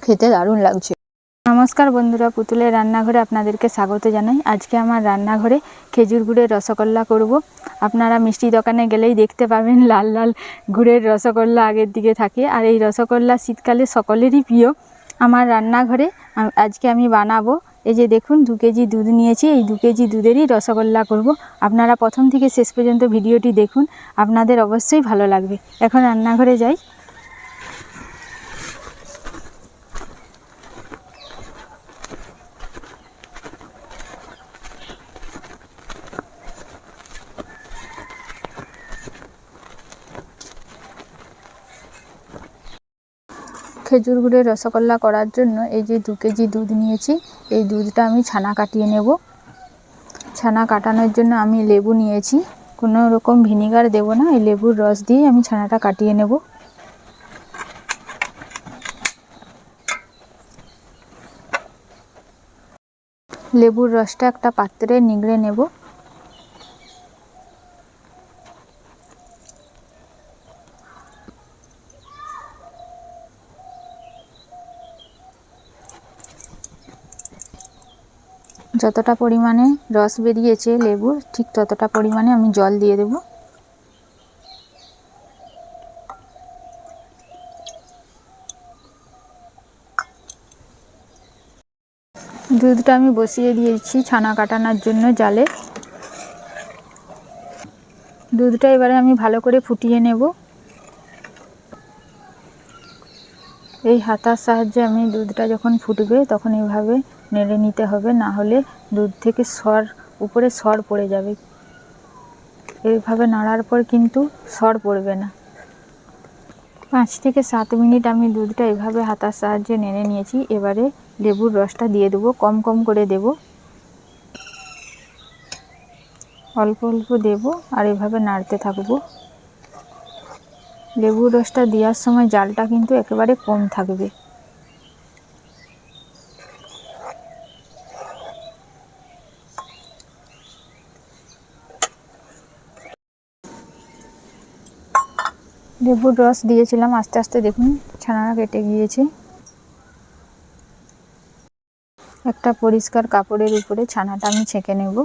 খেতে দারুণ লাগছে। নমস্কার বন্ধুরা, পুতুলের রান্নাঘরে আপনাদেরকে স্বাগত জানাই। আজকে আমার রান্নাঘরে খেজুর গুড়ের রসগোল্লা করব। আপনারা মিষ্টি দোকানে গেলেই দেখতে পাবেন লাল লাল গুড়ের রসগোল্লা আগের দিকে থাকে, আর এই রসগোল্লা শীতকালে সকলেরই প্রিয়। আমার রান্নাঘরে আজকে আমি বানাবো, এই যে দেখুন 2 কেজি দুধ নিয়েছি, এই 2 কেজি দুধেরই রসগোল্লা করব। আপনারা প্রথম থেকে শেষ পর্যন্ত ভিডিওটি দেখুন, আপনাদের অবশ্যই ভালো লাগবে। এখন রান্নাঘরে যাই। খেজুর গুড়ের রসগোল্লা করার জন্য এই যে 2 কেজি দুধ নিয়েছি, এই দুধটা আমি ছানা কাটিয়ে নেব। ছানা কাটানোর জন্য আমি লেবু নিয়েছি, কোনো রকম ভিনিগার দেব না, এই লেবুর রস দিয়ে আমি ছানাটা কাটিয়ে নেব। লেবুর রসটা একটা পাত্রে নিগড়ে নেব। যতটা পরিমাণে রস বেরিয়েছে লেবুর, ঠিক ততটা পরিমাণে আমি জল দিয়ে দেব। দুধটা আমি বসিয়ে দিয়েছি ছানা কাটানোর জন্য জালে। দুধটা এবারে আমি ভালো করে ফুটিয়ে নেব। এই হাতার সাহায্যে আমি দুধটা যখন ফুটবে তখন এইভাবে নেড়ে নিতে হবে, না হলে দুধ থেকে উপরে সর পড়ে যাবে। এইভাবে নাড়ার পর কিন্তু সর পড়বে না। 5 থেকে 7 মিনিট আমি দুধটা এভাবে হাতার সাহায্যে নেড়ে নিয়েছি। এবারে লেবুর রসটা দিয়ে দেবো, কম কম করে দেব, অল্প অল্প দেব, আর এভাবে নাড়তে থাকবো। লেবুর রসটা দেওয়ার সময় জালটা কিন্তু একেবারে কম থাকবে। লেবুর রস দিয়েছিলাম, আস্তে আস্তে দেখুন ছানাটা কেটে গিয়েছে। একটা পরিষ্কার কাপড়ের উপরে ছানাটা আমি ছেঁকে নেব।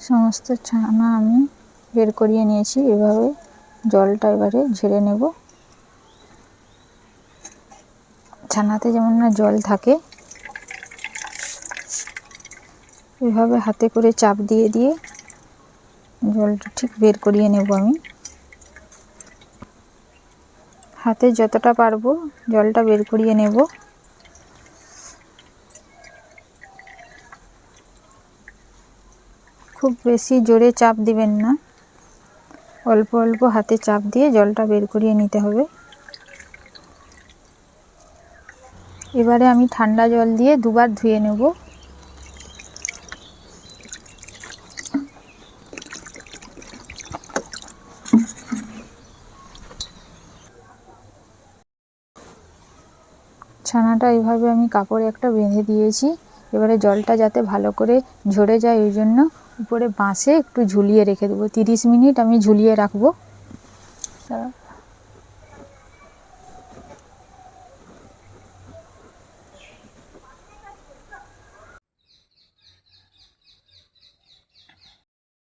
সমস্ত ছানা আমি বের করিয়ে নিয়েছি, এভাবে জলটা এবারে ঝেড়ে নেব। ছানাতে যেমন না জল থাকে, এভাবে হাতে করে চাপ দিয়ে দিয়ে জলটা ঠিক বের করিয়ে নেব। আমি হাতে যতটা পারবো জলটা বের করিয়ে নেব। খুব বেশি জোরে চাপ দিবেন না, অল্প অল্প হাতে চাপ দিয়ে জলটা বের করিয়ে নিতে হবে। এবারে আমি ঠান্ডা জল দিয়ে দুবার ধুয়ে নেব। ছানাটা এইভাবে আমি কাপড়ে একটা বেঁধে দিয়েছি। এবারে জলটা যাতে ভালো করে ঝরে যায় ওই জন্য উপরে বাঁশে একটু ঝুলিয়ে রেখে দেবো। 30 মিনিট আমি ঝুলিয়ে রাখবো।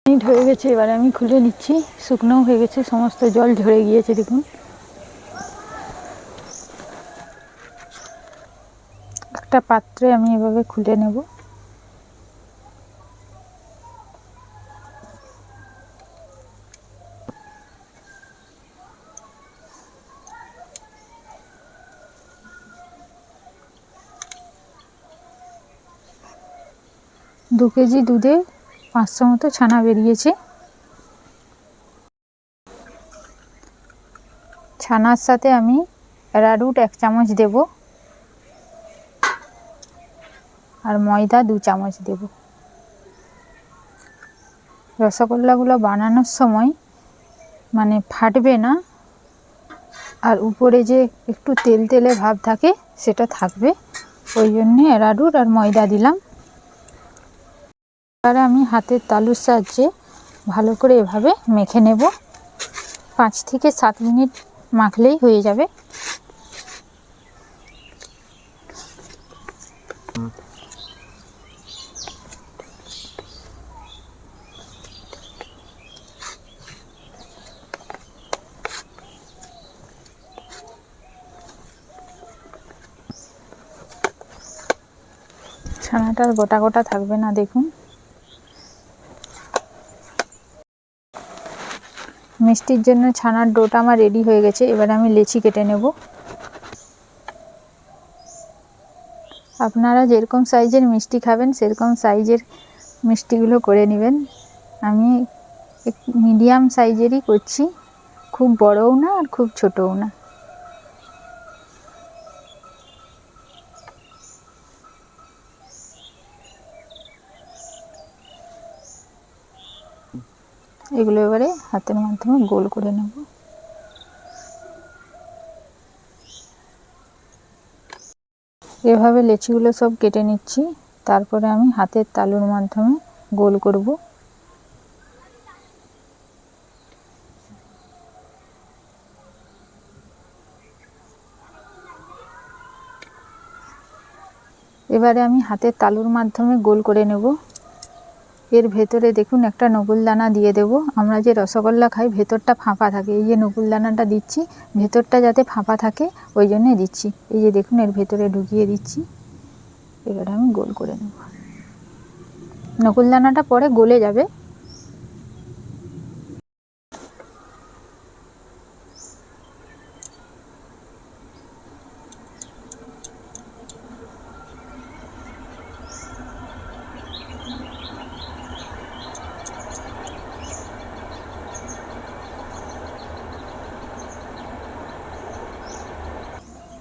মিনিট হয়ে গেছে, এবারে আমি খুলে নিচ্ছি। শুকনোও হয়ে গেছে, সমস্ত জল ঝরে গিয়েছে দেখুন। একটা পাত্রে আমি এভাবে খুলে নেব। দু কেজি দুধে 500 মতো ছানা বেরিয়েছে। ছানার সাথে আমি অ্যারারুট 1 চামচ দেব, আর ময়দা 2 চামচ দেব। রসগোল্লাগুলো বানানোর সময় মানে ফাটবে না, আর উপরে যে একটু তেল তেলে ভাব থাকে সেটা থাকবে, ওই জন্যে অ্যারারুট আর ময়দা দিলাম। এবারে আমি হাতের তালুর সাহায্যে ভালো করে এভাবে মেখে নেব। 5 থেকে 7 মিনিট মাখলেই হয়ে যাবে। ছানাটা গোটা গোটা থাকবে না, দেখুন। মিষ্টির জন্য ছানার ডোটা আমার রেডি হয়ে গেছে। এবার আমি লেচি কেটে নেব। আপনারা যেরকম সাইজের মিষ্টি খাবেন সেরকম সাইজের মিষ্টিগুলো করে নেবেন। আমি মিডিয়াম সাইজেরই করছি, খুব বড়ও না আর খুব ছোটও না। এগুলো এবারে হাতের মাধ্যমে গোল করে নেব। এভাবে লেচিগুলো সব কেটে নিচ্ছি, তারপরে আমি হাতের তালুর মাধ্যমে গোল করব। এবারে আমি হাতের তালুর মাধ্যমে গোল করে নেব। এর ভেতরে দেখুন একটা নকুলদানা দিয়ে দেব। আমরা যে রসগোল্লা খাই ভেতরটা ফাঁপা থাকে, এই যে নকুলদানাটা দিচ্ছি ভেতরটা যাতে ফাঁপা থাকে ওই জন্যে দিচ্ছি। এই যে দেখুন এর ভেতরে ঢুকিয়ে দিচ্ছি। এবারে আমি গোল করে নেব। নকুলদানাটা পরে গলে যাবে।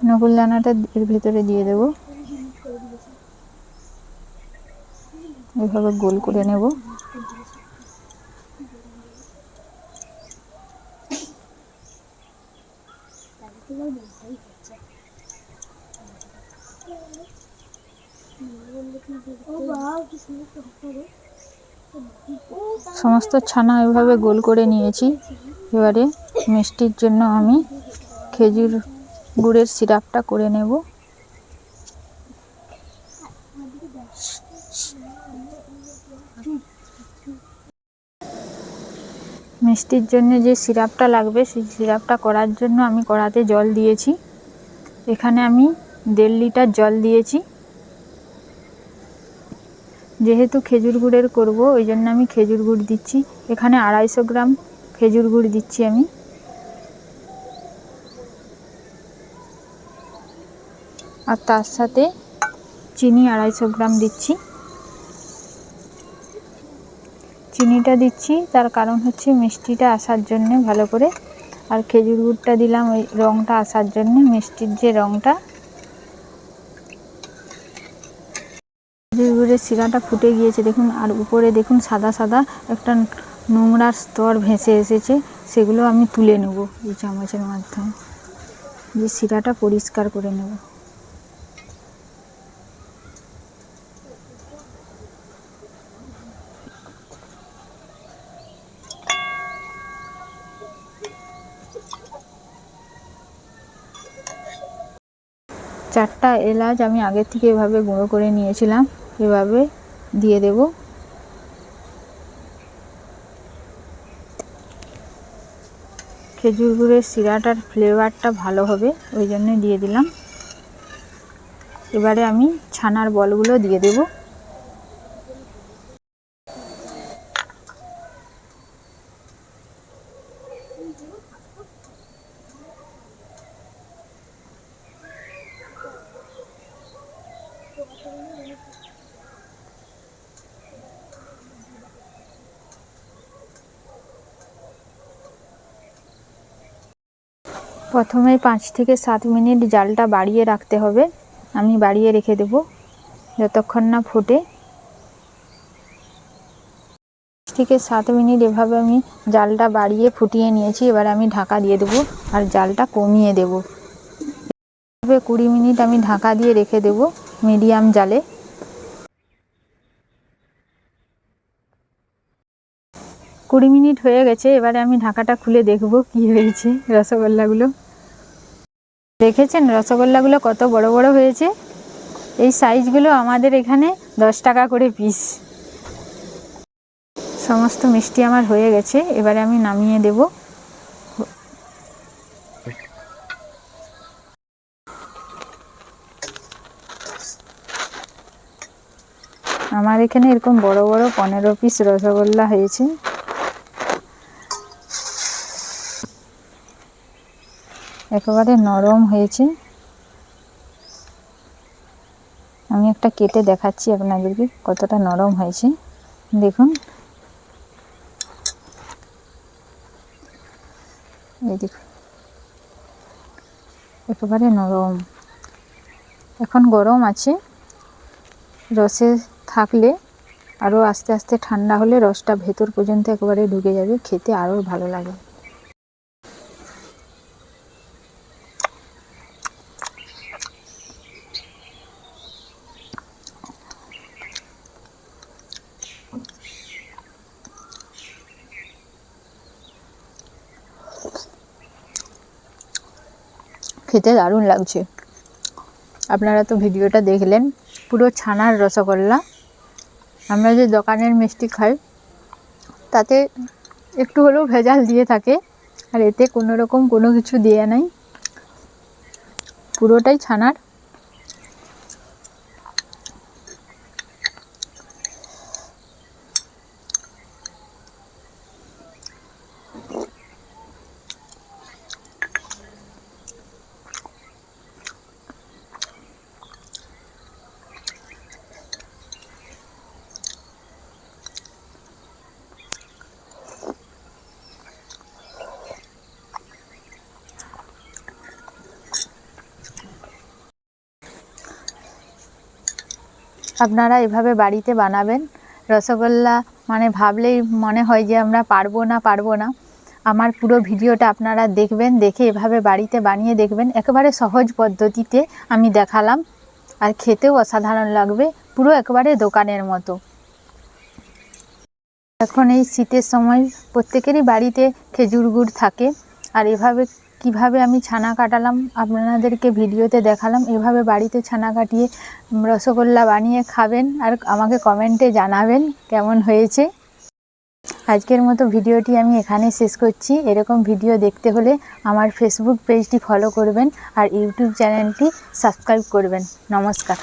নকুলদানাটা এর ভেতরে দিয়ে দেব। এভাবে গোল করে নেব। সমস্ত ছানা এভাবে গোল করে নিয়েছি। এবারে মিষ্টির জন্য আমি খেজুর গুড়ের সিরাপটা করে নেব। মিষ্টির জন্য যে সিরাপটা লাগবে সেই সিরাপটা করার জন্য আমি কড়াতে জল দিয়েছি। এখানে আমি 1.5 লিটার জল দিয়েছি। যেহেতু খেজুর গুড়ের করব ওই জন্য আমি খেজুর গুড় দিচ্ছি। এখানে 250 গ্রাম খেজুর গুড় দিচ্ছি আমি। আর তার সাথে চিনি 250 গ্রাম দিচ্ছি। চিনিটা দিচ্ছি তার কারণ হচ্ছে মিষ্টিটা আসার জন্য ভালো করে, আর খেজুর গুড়টা দিলাম ওই রঙটা আসার জন্য, মিষ্টির যে রঙটা। খেজুর গুড়ের শিরাটা ফুটে গিয়েছে দেখুন, আর উপরে দেখুন সাদা সাদা একটা নোংরার স্তর ভেসে এসেছে। সেগুলো আমি তুলে নেব এই চামচের মাধ্যমে, যে শিরাটা পরিষ্কার করে নেব। চারটা এলাচ আমি আগের থেকে এভাবে গুঁড়ো করে নিয়েছিলাম, এভাবে দিয়ে দেব। খেজুর গুড়ের শিরাটার ফ্লেভারটা ভালো হবে ওই জন্য দিয়ে দিলাম। এবারে আমি ছানার বলগুলো দিয়ে দেব। প্রথমে 5 থেকে 7 মিনিট জালটা বাড়িয়ে রাখতে হবে। আমি বাড়িয়ে রেখে দেব যতক্ষণ না ফোটে। 5 থেকে 7 মিনিট এভাবে আমি জালটা বাড়িয়ে ফুটিয়ে নিয়েছি। এবার আমি ঢাকা দিয়ে দেব আর জালটা কমিয়ে দেব। এভাবে 20 মিনিট আমি ঢাকা দিয়ে রেখে দেব। মিডিয়াম জালে। 20 মিনিট হয়ে গেছে, এবারে আমি ঢাকাটা খুলে দেখব কি হয়েছে রসগোল্লাগুলো। দেখেছেন রসগোল্লাগুলো কত বড় বড় হয়েছে। এই সাইজগুলো আমাদের এখানে 10 টাকা করে পিস। সমস্ত মিষ্টি আমার হয়ে গেছে, এবারে আমি নামিয়ে দেব। আমার এখানে এরকম বড় বড় 15 পিস রসগোল্লা হয়েছে। একেবারে নরম হয়েছে। আমি একটা কেটে দেখাচ্ছি আপনাদেরকে কতটা নরম হয়েছে। দেখুন, এই দেখুন একেবারে নরম। এখন গরম আছে, রসে থাকলে আরও আস্তে আস্তে ঠান্ডা হলে রসটা ভেতর পর্যন্ত একেবারে ঢুকে যাবে, খেতে আরও ভালো লাগে। খেতে দারুণ লাগছে। আপনারা তো ভিডিওটা দেখলেন, পুরো ছানার রসগোল্লা। আমরা যে দোকানের মিষ্টি খাই তাতে একটু হলেও ভেজাল দিয়ে থাকে, আর এতে কোনো রকম কোনো কিছু দেয়া নাই, পুরোটাই ছানার। আপনারা এভাবে বাড়িতে বানাবেন। রসগোল্লা মানে ভাবলেই মনে হয় যে আমরা পারবো না। আমার পুরো ভিডিওটা আপনারা দেখবেন, দেখে এভাবে বাড়িতে বানিয়ে দেখবেন। একেবারে সহজ পদ্ধতিতে আমি দেখালাম, আর খেতেও অসাধারণ লাগবে, পুরো একেবারে দোকানের মতো। এখন এই শীতের সময় প্রত্যেকেরই বাড়িতে খেজুর গুড় থাকে, আর এভাবে কিভাবে আমি ছানা কাটালাম আপনাদেরকে ভিডিওতে দেখালাম। এভাবে বাড়িতে ছানা কাটিয়ে রসগোল্লা বানিয়ে খাবেন, আর আমাকে কমেন্টে জানাবেন কেমন হয়েছে। আজকের মতো ভিডিওটি আমি এখানে শেষ করছি। এরকম ভিডিও দেখতে হলে আমার ফেসবুক পেজটি ফলো করবেন আর ইউটিউব চ্যানেলটি সাবস্ক্রাইব করবেন। নমস্কার।